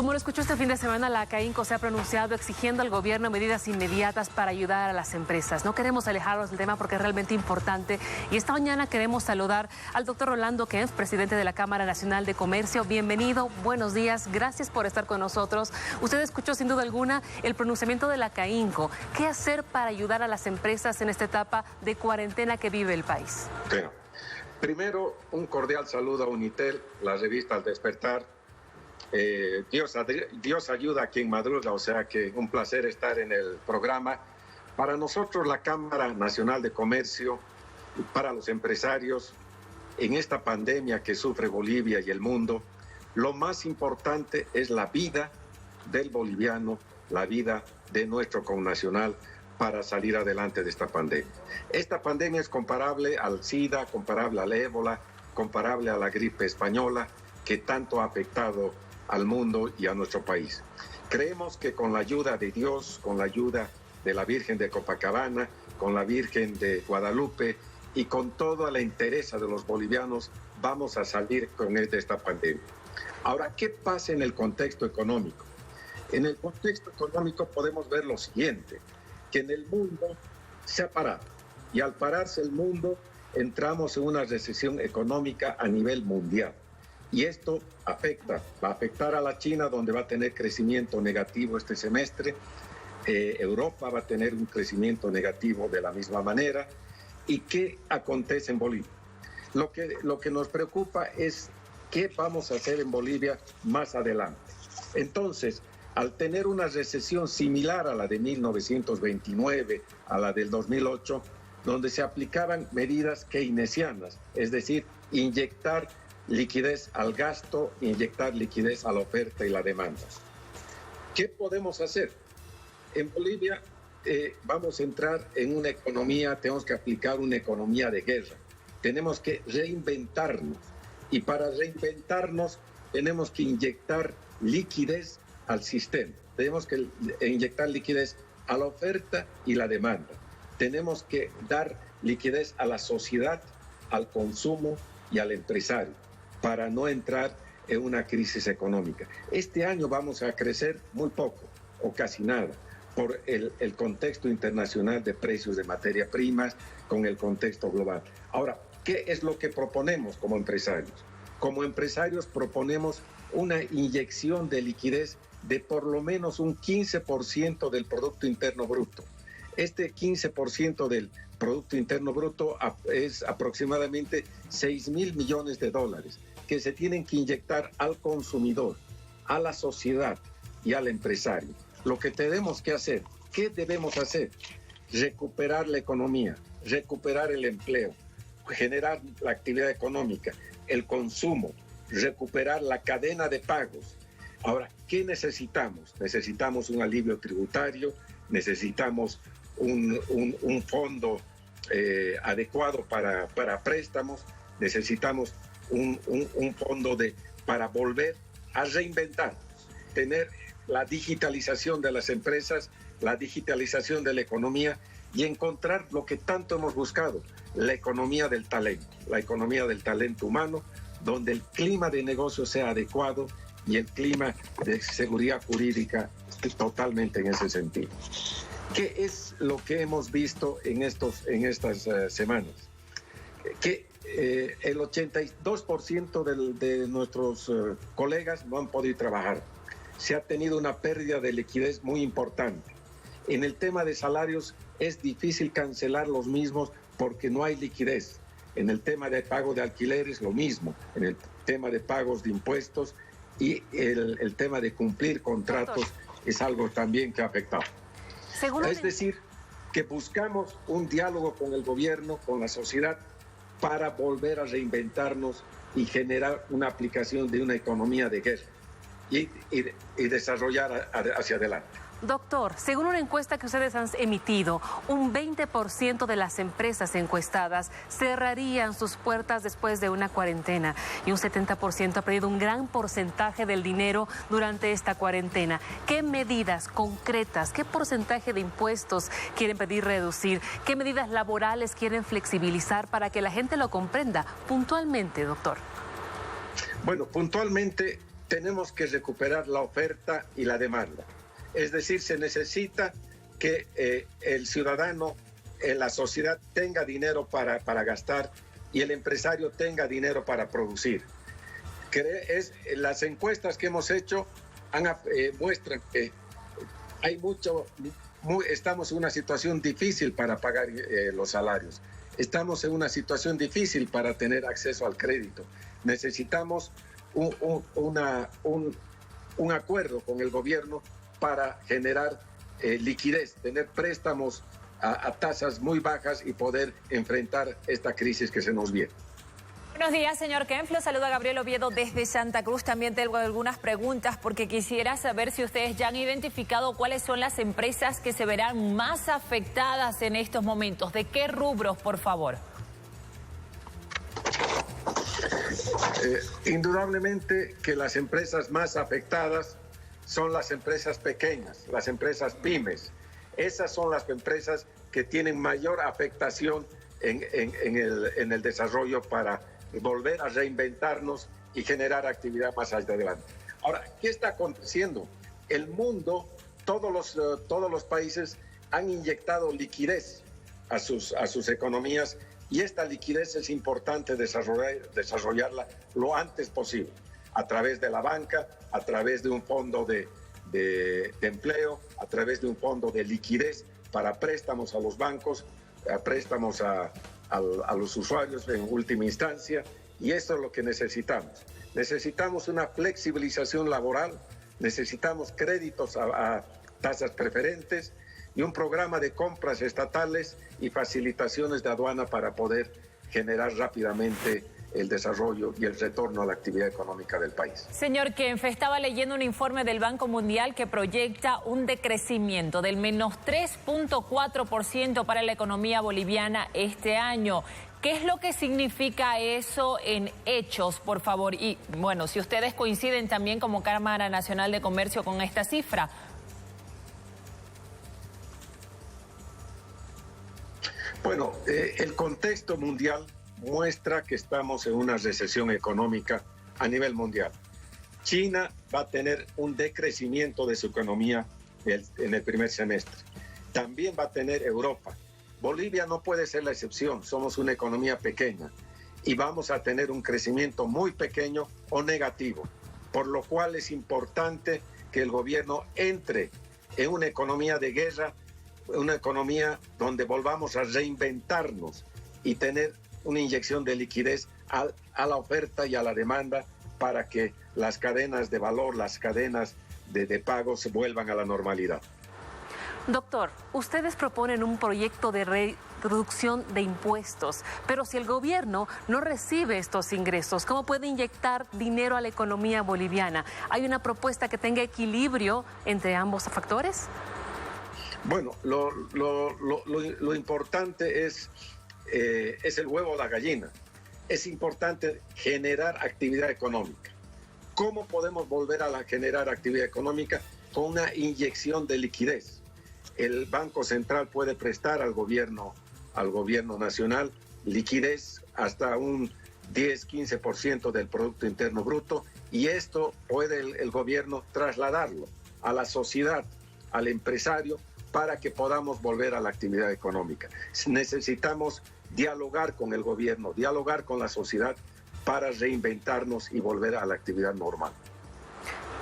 Como lo escuchó este fin de semana, la CAINCO se ha pronunciado exigiendo al gobierno medidas inmediatas para ayudar a las empresas. No queremos alejarnos del tema porque es realmente importante. Y esta mañana queremos saludar al doctor Rolando Kempf, presidente de la Cámara Nacional de Comercio. Bienvenido, buenos días, gracias por estar con nosotros. Usted escuchó sin duda alguna el pronunciamiento de la CAINCO. ¿Qué hacer para ayudar a las empresas en esta etapa de cuarentena que vive el país? Bueno, primero, un cordial saludo a Unitel, la revista Al Despertar. Dios ayuda a quien madruga, o sea que un placer estar en el programa. Para nosotros, la Cámara Nacional de Comercio, para los empresarios, en esta pandemia que sufre Bolivia y el mundo, lo más importante es la vida del boliviano, la vida de nuestro connacional para salir adelante de esta pandemia. Esta pandemia es comparable al SIDA, comparable al ébola, comparable a la gripe española, que tanto ha afectado al mundo y a nuestro país. Creemos que con la ayuda de Dios, con la ayuda de la Virgen de Copacabana, con la Virgen de Guadalupe y con toda la entereza de los bolivianos, vamos a salir de esta pandemia. Ahora, ¿qué pasa en el contexto económico? En el contexto económico podemos ver lo siguiente, que en el mundo se ha parado y al pararse el mundo entramos en una recesión económica a nivel mundial. Y esto va a afectar a la China, donde va a tener crecimiento negativo este semestre. Europa va a tener un crecimiento negativo de la misma manera. ¿Y qué acontece en Bolivia? Lo que nos preocupa es qué vamos a hacer en Bolivia más adelante. Entonces, al tener una recesión similar a la de 1929, a la del 2008, donde se aplicaban medidas keynesianas, es decir, inyectar liquidez al gasto, inyectar liquidez a la oferta y la demanda. ¿Qué podemos hacer? En Bolivia vamos a entrar en una economía, tenemos que aplicar una economía de guerra. Tenemos que reinventarnos y para reinventarnos tenemos que inyectar liquidez al sistema. Tenemos que inyectar liquidez a la oferta y la demanda. Tenemos que dar liquidez a la sociedad, al consumo y al empresario, para no entrar en una crisis económica. Este año vamos a crecer muy poco o casi nada por el contexto internacional de precios de materias primas con el contexto global. Ahora, ¿qué es lo que proponemos como empresarios? Como empresarios proponemos una inyección de liquidez de por lo menos un 15% del Producto Interno Bruto. Este 15% del Producto Interno Bruto es aproximadamente 6.000 millones de dólares que se tienen que inyectar al consumidor, a la sociedad y al empresario. Lo que tenemos que hacer, ¿qué debemos hacer? Recuperar la economía, recuperar el empleo, generar la actividad económica, el consumo, recuperar la cadena de pagos. Ahora, ¿qué necesitamos? Necesitamos un alivio tributario, necesitamos un fondo adecuado para préstamos, necesitamos un fondo para volver a reinventarnos, tener la digitalización de las empresas, la digitalización de la economía y encontrar lo que tanto hemos buscado, la economía del talento humano, donde el clima de negocio sea adecuado y el clima de seguridad jurídica totalmente en ese sentido. ¿Qué es lo que hemos visto en estas semanas? Que el 82% de nuestros colegas no han podido trabajar. Se ha tenido una pérdida de liquidez muy importante. En el tema de salarios es difícil cancelar los mismos porque no hay liquidez. En el tema de pago de alquileres lo mismo. En el tema de pagos de impuestos y el tema de cumplir contratos es algo también que ha afectado. Es decir, que buscamos un diálogo con el gobierno, con la sociedad, para volver a reinventarnos y generar una aplicación de una economía de guerra y desarrollar hacia adelante. Doctor, según una encuesta que ustedes han emitido, un 20% de las empresas encuestadas cerrarían sus puertas después de una cuarentena y un 70% ha perdido un gran porcentaje del dinero durante esta cuarentena. ¿Qué medidas concretas, qué porcentaje de impuestos quieren pedir reducir? ¿Qué medidas laborales quieren flexibilizar para que la gente lo comprenda puntualmente, doctor? Bueno, puntualmente tenemos que recuperar la oferta y la demanda. Es decir, se necesita que el ciudadano, la sociedad tenga dinero para gastar y el empresario tenga dinero para producir. Las encuestas que hemos hecho muestran que hay estamos en una situación difícil para pagar los salarios. Estamos en una situación difícil para tener acceso al crédito. Necesitamos un acuerdo con el gobierno para generar liquidez, tener préstamos a tasas muy bajas y poder enfrentar esta crisis que se nos viene. Buenos días, señor Kempf. Lo saluda Gabriel Oviedo desde Santa Cruz. También tengo algunas preguntas porque quisiera saber si ustedes ya han identificado cuáles son las empresas que se verán más afectadas en estos momentos. ¿De qué rubros, por favor? Indudablemente que las empresas más afectadas son las empresas pequeñas, las empresas pymes. Esas son las empresas que tienen mayor afectación en el desarrollo para volver a reinventarnos y generar actividad más adelante. Ahora, ¿qué está aconteciendo? El mundo, todos los países han inyectado liquidez a sus economías y esta liquidez es importante desarrollarla lo antes posible, a través de la banca, a través de un fondo de empleo, a través de un fondo de liquidez para préstamos a los bancos, préstamos a los usuarios en última instancia, y eso es lo que necesitamos. Necesitamos una flexibilización laboral, necesitamos créditos a tasas preferentes y un programa de compras estatales y facilitaciones de aduana para poder generar rápidamente el desarrollo y el retorno a la actividad económica del país. Señor Kempf, estaba leyendo un informe del Banco Mundial que proyecta un decrecimiento del menos 3.4% para la economía boliviana este año. ¿Qué es lo que significa eso en hechos, por favor? Y bueno, si ustedes coinciden también como Cámara Nacional de Comercio con esta cifra. Bueno, el contexto mundial muestra que estamos en una recesión económica a nivel mundial. China va a tener un decrecimiento de su economía en el primer semestre. También va a tener Europa. Bolivia no puede ser la excepción, somos una economía pequeña y vamos a tener un crecimiento muy pequeño o negativo, por lo cual es importante que el gobierno entre en una economía de guerra, una economía donde volvamos a reinventarnos y tener una inyección de liquidez a la oferta y a la demanda para que las cadenas de valor, las cadenas de pago se vuelvan a la normalidad. Doctor, ustedes proponen un proyecto de reducción de impuestos, pero si el gobierno no recibe estos ingresos, ¿cómo puede inyectar dinero a la economía boliviana? ¿Hay una propuesta que tenga equilibrio entre ambos factores? Bueno, lo importante es el huevo o la gallina. Es importante generar actividad económica. ¿Cómo podemos volver a generar actividad económica? Con una inyección de liquidez. El Banco Central puede prestar al gobierno nacional liquidez hasta un 10-15% del Producto Interno Bruto, y esto puede el gobierno trasladarlo a la sociedad, al empresario, para que podamos volver a la actividad económica. Necesitamos dialogar con el gobierno, dialogar con la sociedad para reinventarnos y volver a la actividad normal.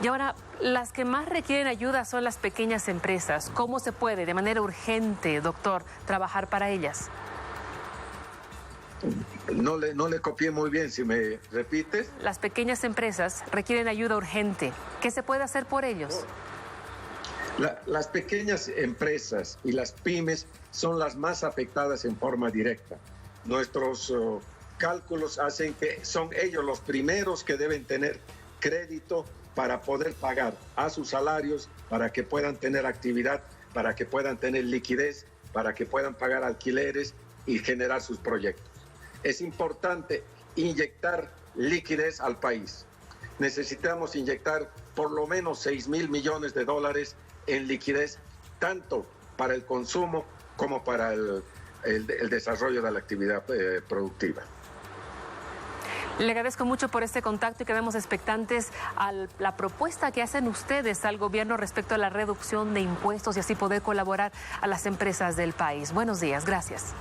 Y ahora, las que más requieren ayuda son las pequeñas empresas. ¿Cómo se puede, de manera urgente, doctor, trabajar para ellas? No le copié muy bien, si me repites. Las pequeñas empresas requieren ayuda urgente. ¿Qué se puede hacer por ellos? Las pequeñas empresas y las pymes son las más afectadas en forma directa. Nuestros cálculos hacen que son ellos los primeros que deben tener crédito para poder pagar a sus salarios, para que puedan tener actividad, para que puedan tener liquidez, para que puedan pagar alquileres y generar sus proyectos. Es importante inyectar liquidez al país. Necesitamos inyectar por lo menos $6,000 millones en liquidez, tanto para el consumo como para el desarrollo de la actividad productiva. Le agradezco mucho por este contacto y quedamos expectantes a la propuesta que hacen ustedes al gobierno respecto a la reducción de impuestos y así poder colaborar a las empresas del país. Buenos días, gracias.